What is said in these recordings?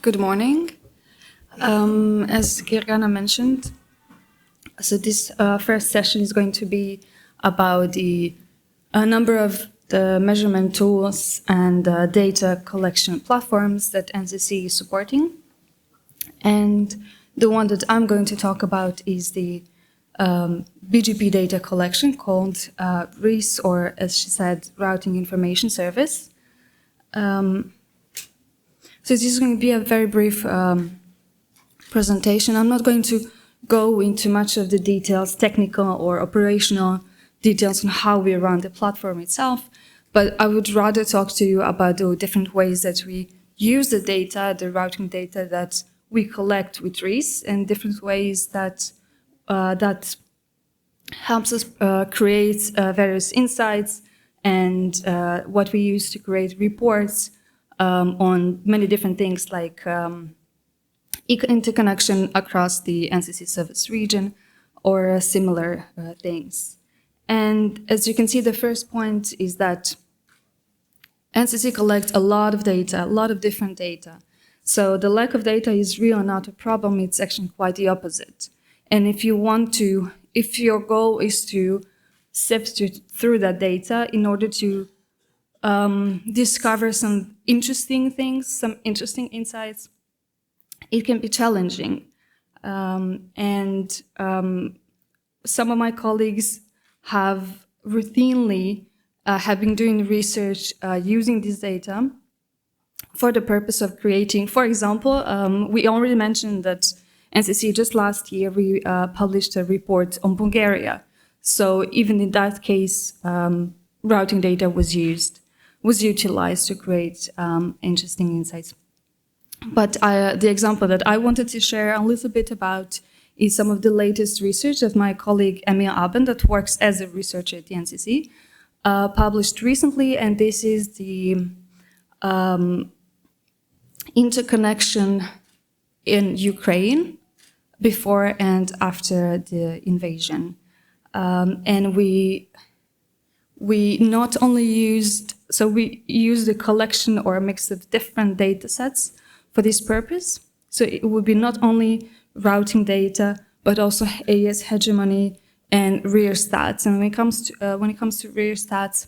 Good morning. As Jelena mentioned, so this first session is going to be about a number of the measurement tools and data collection platforms that NCC is supporting. And the one that I'm going to talk about is the BGP data collection called RIS, or as she said, Routing Information Service. So this is going to be a very brief presentation. I'm not going to go into much of the details, technical or operational details on how we run the platform itself, but I would rather talk to you about the different ways that we use the data, the routing data that we collect with RIS, and different ways that that helps us create various insights and what we use to create reports on many different things like interconnection across the NCC service region or similar things. And as you can see, the first point is that NCC collects a lot of data, a lot of different data. So the lack of data is really not a problem, it's actually quite the opposite. And if your goal is to sift through that data in order to discover some interesting things, some interesting insights, it can be challenging. Some of my colleagues have routinely have been doing research using this data for the purpose of creating, for example, we already mentioned that NCC just last year we published a report on Bulgaria. So even in that case, routing data was utilized to create interesting insights. But the example that I wanted to share a little bit about is some of the latest research that my colleague Emil Abend, that works as a researcher at the NCC, published recently, and this is the interconnection in Ukraine before and after the invasion. And we not only used a collection or a mix of different data sets for this purpose. So it would be not only routing data, but also AES hegemony and rear stats. And when it comes to rear stats,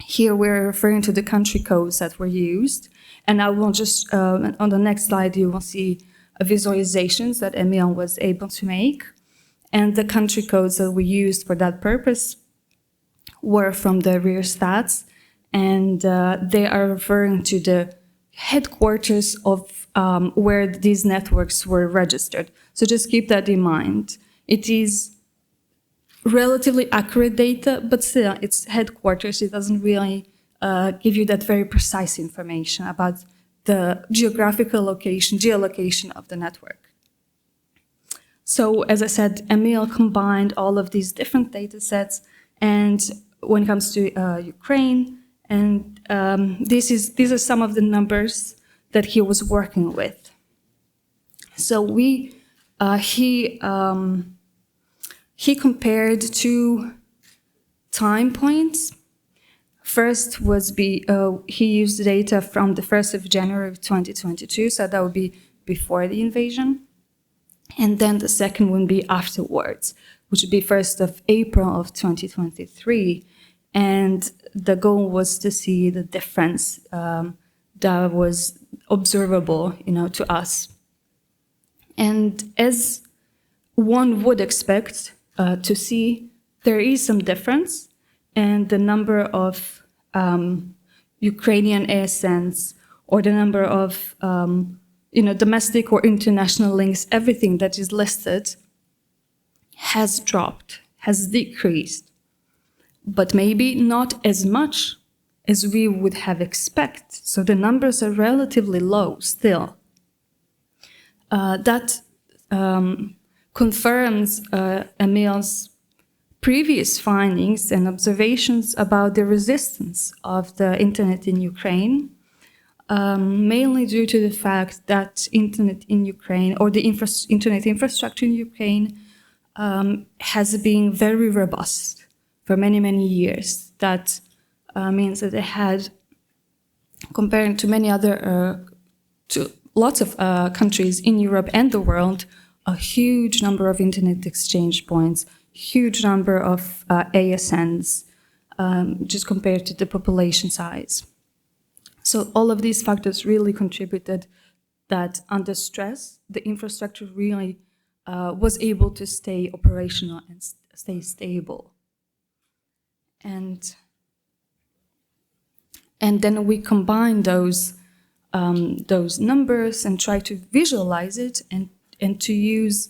here we're referring to the country codes that were used. And I will just, on the next slide, you will see visualizations that Emil was able to make. And the country codes that we used for that purpose were from the rear stats. And they are referring to the headquarters of where these networks were registered. So just keep that in mind. It is relatively accurate data, but still it's headquarters. It doesn't really give you that very precise information about the geographical geolocation of the network. So as I said, Emil combined all of these different data sets, and when it comes to Ukraine, and these are some of the numbers that he was working with. So he compared two time points. First was he used data from the 1st of January of 2022, so that would be before the invasion. And then the second would be afterwards, which would be 1st of April of 2023. And the goal was to see the difference that was observable, to us. And as one would expect to see, there is some difference, and the number of Ukrainian ASNs or the number of domestic or international links, everything that is listed has dropped, has decreased, but maybe not as much as we would have expected. So the numbers are relatively low still. That confirms Emil's previous findings and observations about the resistance of the internet in Ukraine, mainly due to the fact that internet in Ukraine, or the internet infrastructure in Ukraine, has been very robust for many, many years. That means that they had, comparing to many other lots of countries in Europe and the world, a huge number of internet exchange points, huge number of ASNs, just compared to the population size. So all of these factors really contributed that under stress, the infrastructure really was able to stay operational and stay stable. And then we combine those numbers and try to visualize it and to use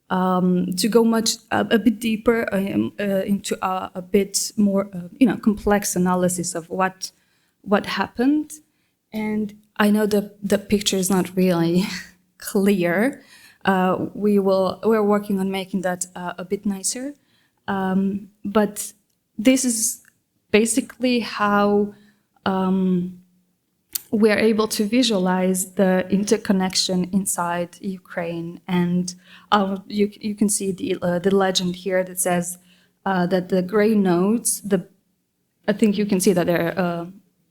to go a bit deeper into a bit more complex analysis of what happened. And I know the picture is not really clear. We're working on making that a bit nicer. But this is basically how we are able to visualize the interconnection inside Ukraine. And you can see the legend here that says that the gray nodes, I think you can see that there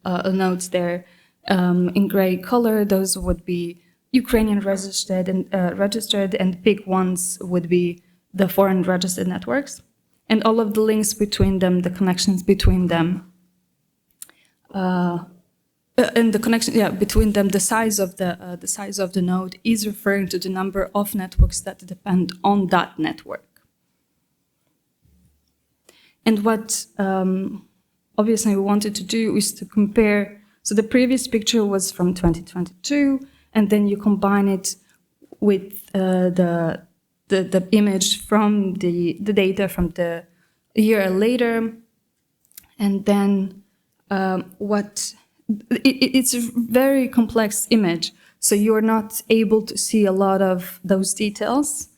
are nodes there in gray color. Those would be Ukrainian registered, and big ones would be the foreign registered networks. And all of the links between them, the connections between them, and the connection, between them, the size of the node is referring to the number of networks that depend on that network. And what obviously we wanted to do is to compare. So the previous picture was from 2022, and then you combine it with the image from the data from the year later, and then it's a very complex image, so you're not able to see a lot of those details,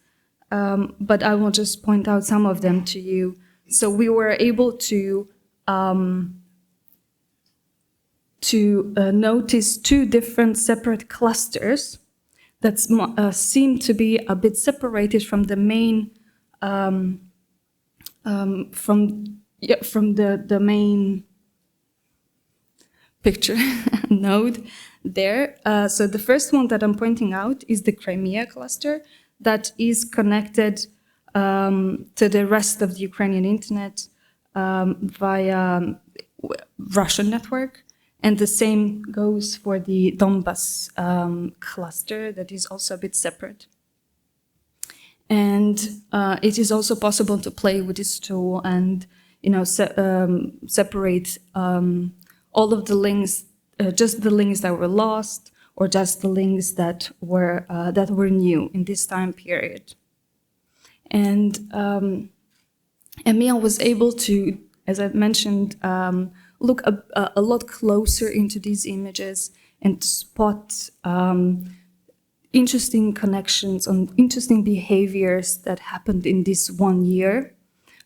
but I will just point out some of them to you. So we were able to notice two different separate clusters that seem to be a bit separated from the main from the main picture node there. So the first one that I'm pointing out is the Crimea cluster that is connected to the rest of the Ukrainian internet via Russian network. And the same goes for the Donbas cluster that is also a bit separate. And it is also possible to play with this tool and separate all of the links, just the links that were lost, or just the links that were new in this time period. And Emil was able to, as I mentioned, look a lot closer into these images and spot interesting connections on interesting behaviors that happened in this 1 year.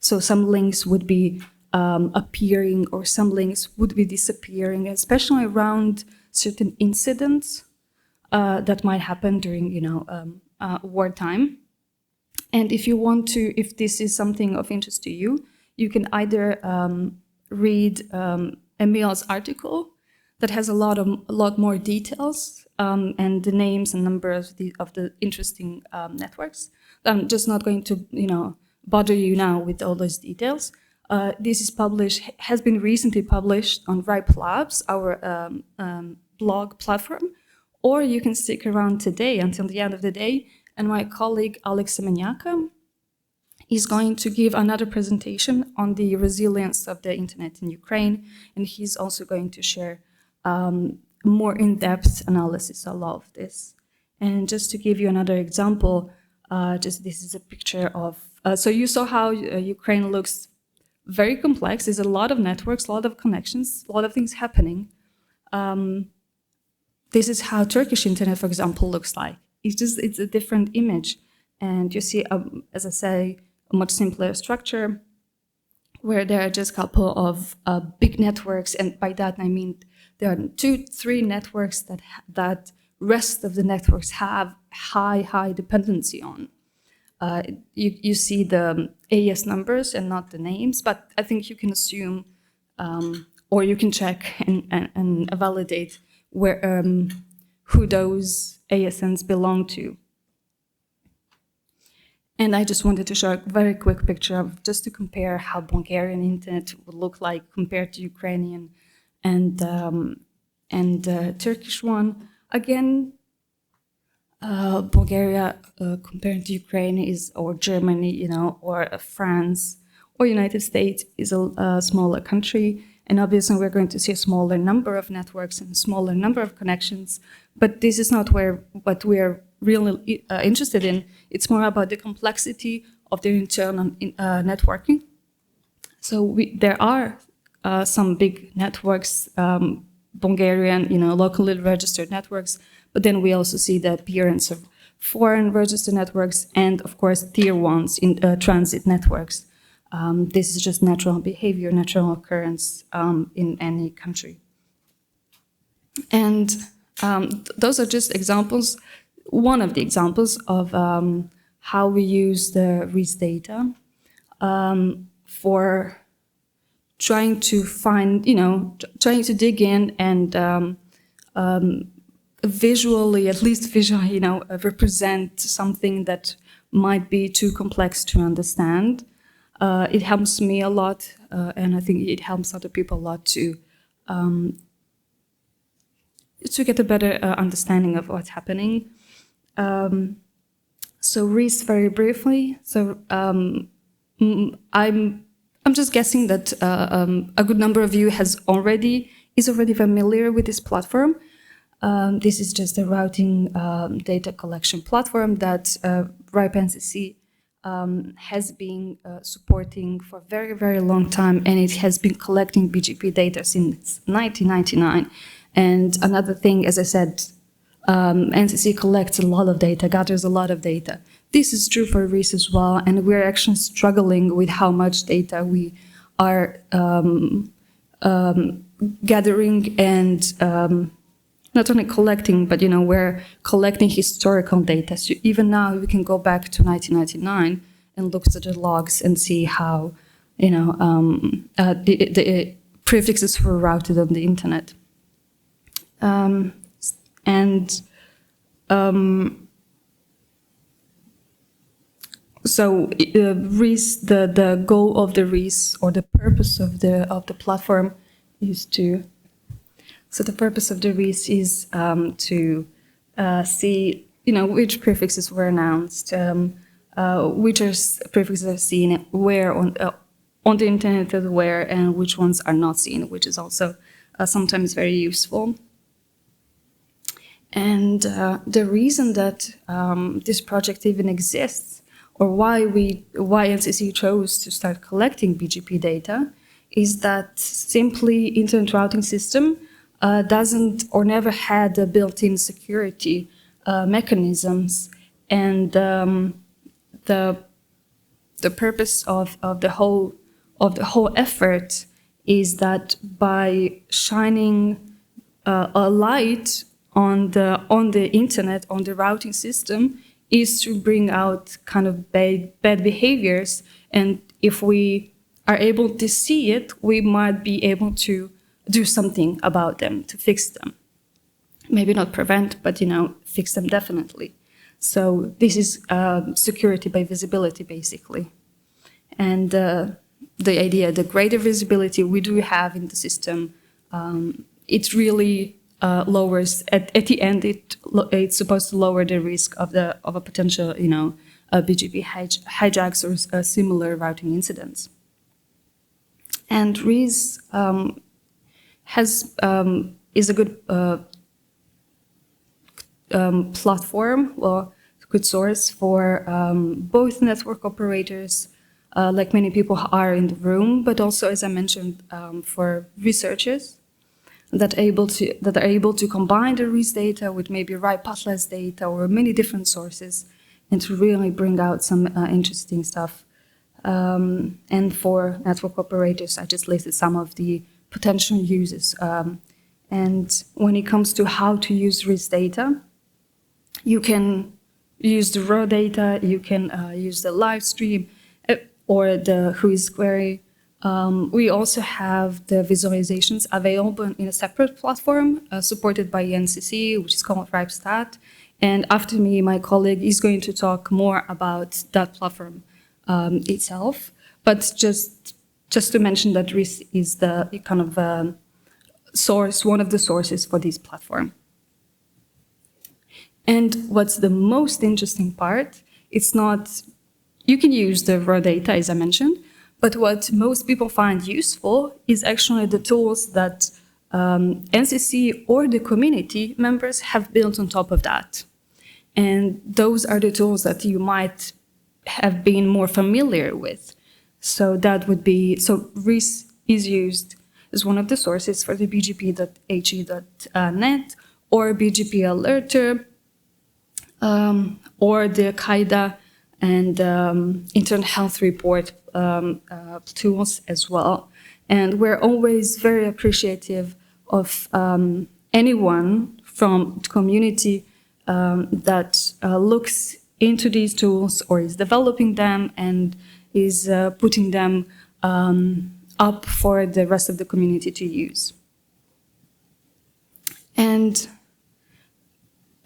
So some links would be appearing, or some links would be disappearing, especially around certain incidents that might happen during, wartime. And if this is something of interest to you, you can either read Emil's article that has a lot more details and the names and numbers of the interesting networks. I'm just not going to bother you now with all those details. This has been recently published on RIPE Labs, our blog platform, or you can stick around today until the end of the day, and my colleague Alex Semenyaka is going to give another presentation on the resilience of the internet in Ukraine, and he's also going to share more in-depth analysis of all of this. And just to give you another example, this is a picture of, so you saw how Ukraine looks very complex. There's a lot of networks, a lot of connections, a lot of things happening. This is how Turkish internet, for example, looks like. It's a different image. And you see, as I say, a much simpler structure where there are just a couple of big networks. And by that, I mean, there are 2-3 networks that rest of the networks have high dependency on. You see the AES numbers and not the names, but I think you can assume, or you can check and validate who those ASNs belong to. And I just wanted to show a very quick picture of just to compare how Bulgarian internet would look like compared to Ukrainian and Turkish one. Again, Bulgaria compared to Ukraine or Germany, or France or United States is a smaller country. And obviously we're going to see a smaller number of networks and a smaller number of connections. But this is not what we are really interested in. It's more about the complexity of the internal networking. So there are some big networks, Bulgarian, locally registered networks, but then we also see the appearance of foreign registered networks and, of course, tier ones in transit networks. This is just natural behavior, natural occurrence in any country. And those are just examples, one of the examples of how we use the RIS data for trying to find, trying to dig in and visually, at least visually, represent something that might be too complex to understand. It helps me a lot, and I think it helps other people a lot to get a better understanding of what's happening. So RIS, very briefly. So I'm just guessing that a good number of you is already familiar with this platform. This is just a routing data collection platform that RIPE NCC has been supporting for a very, very long time, and it has been collecting BGP data since 1999. And another thing, as I said, NCC collects a lot of data, gathers a lot of data. This is true for RIS as well, and we're actually struggling with how much data we are gathering and not only collecting, but we're collecting historical data. So even now, we can go back to 1999 and look at the logs and see how the prefixes were routed on the internet. So RIS, the goal of the RIS, or the purpose of the platform is to. So the purpose of the RIS is to see, which prefixes were announced, which prefixes are seen where on the internet, where, and which ones are not seen, which is also sometimes very useful. And the reason that this project even exists, or why NCC chose to start collecting BGP data, is that simply internet routing system doesn't or never had a built-in security mechanisms, and the purpose of the whole effort is that by shining a light on the internet, on the routing system, is to bring out kind of bad behaviors, and if we are able to see it, we might be able to do something about them, to fix them. Maybe not prevent, but fix them definitely. So this is security by visibility, basically. And the idea, the greater visibility we do have in the system, it really lowers. At the end, it's supposed to lower the risk of a potential, BGP hijacks or similar routing incidents. And RIS is a good platform, or good source for both network operators, like many people are in the room, but also, as I mentioned, for researchers that are able to combine the RIS data with maybe RIPE Atlas data or many different sources, and to really bring out some interesting stuff. And for network operators, I just listed some of the potential uses. And when it comes to how to use RIS data, you can use the raw data, you can use the live stream or the RIS query. We also have the visualizations available in a separate platform supported by NCC, which is called RipeStat. And after me, my colleague is going to talk more about that platform itself. But just to mention that RIS is the kind of source, one of the sources for this platform. And what's the most interesting part, it's not, you can use the raw data, as I mentioned, but what most people find useful is actually the tools that NCC or the community members have built on top of that. And those are the tools that you might have been more familiar with. So that would be, so RIS is used as one of the sources for the bgp.he.net or BGP Alerter, or the CAIDA and Internet Health Report tools as well. And we're always very appreciative of anyone from the community that looks into these tools or is developing them and is putting them up for the rest of the community to use. And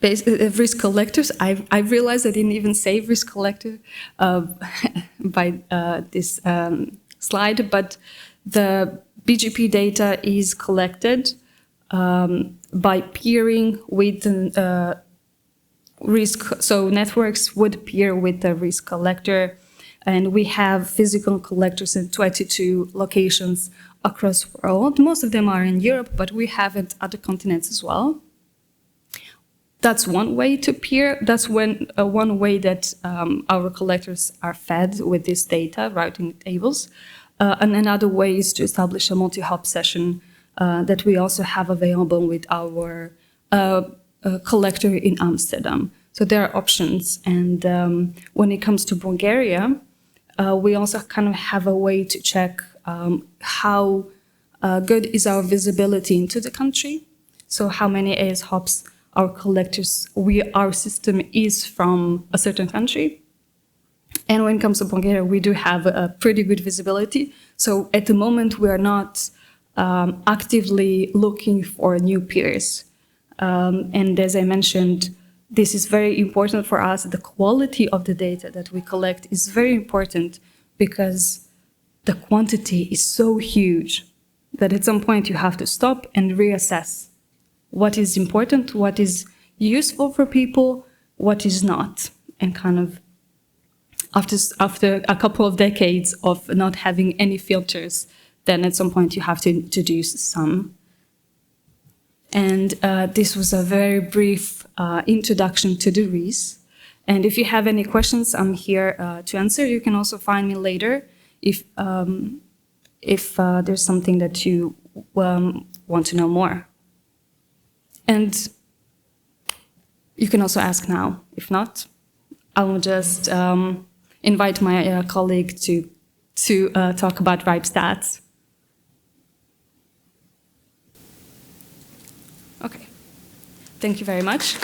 risk collectors, I realized I didn't even say risk collector by this slide, but the BGP data is collected by peering with risk, so networks would peer with the risk collector, and we have physical collectors in 22 locations across the world. Most of them are in Europe, but we have it at other continents as well. That's one way to peer. That's one way that our collectors are fed with this data, routing tables. And another way is to establish a multi-hop session that we also have available with our collector in Amsterdam. So there are options. And when it comes to Bulgaria, we also kind of have a way to check how good is our visibility into the country. So how many AS hops our collectors, our system is from a certain country. And when it comes to Bulgaria, we do have a pretty good visibility. So at the moment, we are not actively looking for new peers. And as I mentioned, this is very important for us. The quality of the data that we collect is very important because the quantity is so huge that at some point you have to stop and reassess what is important, what is useful for people, what is not. And kind of after a couple of decades of not having any filters, then at some point you have to introduce some. And this was a very brief introduction to the RIS. And if you have any questions, I'm here to answer. You can also find me later if there's something that you want to know more. And you can also ask now. If not, I will just invite my colleague to talk about RipeStats. Okay, thank you very much.